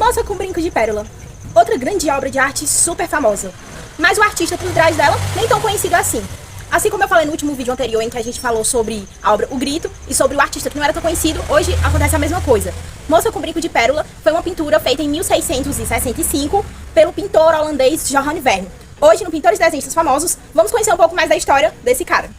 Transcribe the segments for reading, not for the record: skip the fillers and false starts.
Moça com Brinco de Pérola, outra grande obra de arte super famosa, mas o artista por trás dela nem tão conhecido assim. Assim como eu falei no último vídeo anterior em que a gente falou sobre a obra O Grito e sobre o artista que não era tão conhecido, hoje acontece a mesma coisa. Moça com Brinco de Pérola foi uma pintura feita em 1665 pelo pintor holandês Johan Vermeer. Hoje, no Pintores Desenhistas Famosos, vamos conhecer um pouco mais da história desse cara.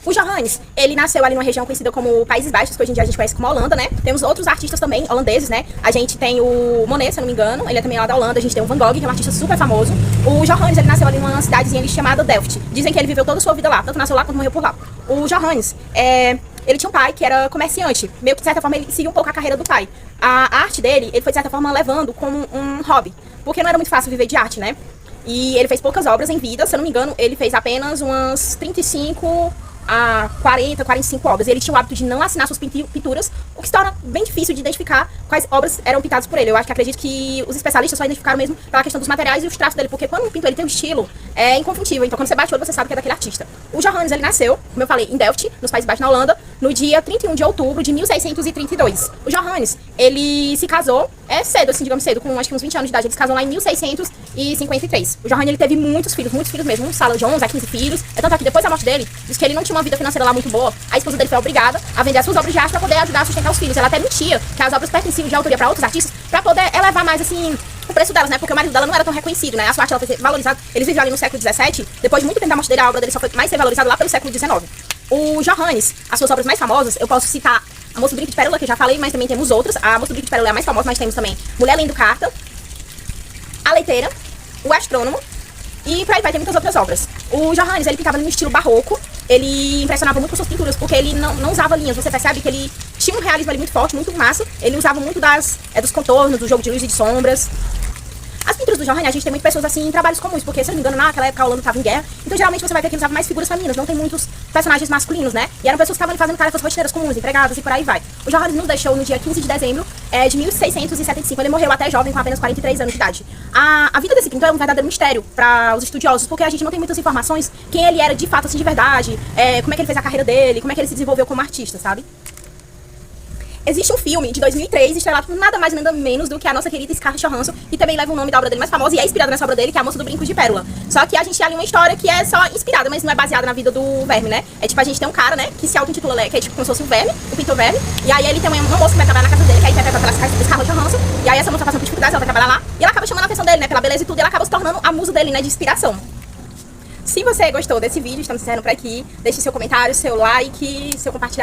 O Johannes, ele nasceu ali numa região conhecida como Países Baixos, que hoje em dia a gente conhece como Holanda, né? Temos outros artistas também, holandeses, né? A gente tem o Monet, se eu não me engano, ele é também lá da Holanda. A gente tem o Van Gogh, que é um artista super famoso. O Johannes, ele nasceu ali numa cidadezinha ali chamada Delft. Dizem que ele viveu toda a sua vida lá, tanto nasceu lá quanto morreu por lá. O Johannes, ele tinha um pai que era comerciante. Meio que, de certa forma, ele seguiu um pouco a carreira do pai. A arte dele, ele foi, de certa forma, levando como um hobby. Porque não era muito fácil viver de arte, né? E ele fez poucas obras em vida, se eu não me engano, ele fez apenas umas 35 a 40, 45 obras. Ele tinha o hábito de não assinar suas pinturas, o que se torna bem difícil de identificar quais obras eram pintadas por ele. Eu acredito que os especialistas só identificaram mesmo pela questão dos materiais e os traços dele, porque quando um pintor ele tem um estilo, é inconfundível. Então quando você bate o olho, você sabe que é daquele artista. O Johannes, ele nasceu, como eu falei, em Delft, nos Países Baixos, na Holanda, no dia 31 de outubro de 1632. O Johannes, ele se casou, cedo, assim, digamos cedo, com acho que uns 20 anos de idade. Ele se casou lá em 1653. O Johannes, ele teve muitos filhos mesmo, um salão de 11 a 15 filhos. É tanto que depois da morte dele, diz que ele não tinha uma vida financeira lá muito boa. A esposa dele foi obrigada a vender as suas obras de arte para poder ajudar a sustentar os filhos. Ela até mentia que as obras pertenciam de autoria para outros artistas, para poder elevar mais, assim, o preço delas, né? Porque o marido dela não era tão reconhecido, né? A sua arte, ela foi valorizada. Eles viviam ali no século XVII. Depois de muito tempo da morte dele, a obra dele só foi mais ser valorizada lá pelo século XIX. O Johannes, as suas obras mais famosas, eu posso citar a Moça do Brinco de Pérola, que eu já falei, mas também temos outras. A Moça do Brinco de Pérola é a mais famosa, mas temos também Mulher Lendo Carta, A Leiteira, O Astrônomo, e por aí vai ter muitas outras obras. O Johannes, ele pintava no estilo barroco. Ele impressionava muito com suas pinturas, porque ele não usava linhas. Você percebe que ele tinha um realismo ali muito forte, muito massa. Ele usava muito dos contornos, do jogo de luz e de sombras. As pinturas do Johannes, a gente tem muitas pessoas assim em trabalhos comuns, porque, se eu não me engano, naquela época a Holanda estava em guerra. Então, geralmente, você vai ver que ele usava mais figuras femininas, não tem muitos personagens masculinos, né? E eram pessoas que estavam fazendo tarefas rotineiras comuns, empregadas e por aí vai. O Johannes nos deixou no dia 15 de dezembro de 1675. Ele morreu até jovem, com apenas 43 anos de idade. A vida desse pintor é um verdadeiro mistério para os estudiosos, porque a gente não tem muitas informações quem ele era de fato, assim, de verdade, como é que ele fez a carreira dele, como é que ele se desenvolveu como artista, sabe? Existe um filme de 2003, estrelado por nada mais nada menos do que a nossa querida Scarlett Johansson, que também leva o nome da obra dele mais famosa e é inspirada nessa obra dele, que é A Moça do Brinco de Pérola. Só que a gente tem ali uma história que é só inspirada, mas não é baseada na vida do Verme, né? É tipo, a gente tem um cara, né, que se auto-intitula, que é tipo como se fosse o Verme, o pintor Verme, e aí ele tem uma moça que vai trabalhar na casa dele, que é interpretada pela Scarlett Johansson, e aí essa moça tá passando por dificuldades, ela vai trabalhar lá, e ela acaba chamando a atenção dele, né, pela beleza e tudo, e ela acaba se tornando a musa dele, né, de inspiração. Se você gostou desse vídeo, estamos encerrando por aqui, deixe seu comentário, seu like, seu compartilhamento.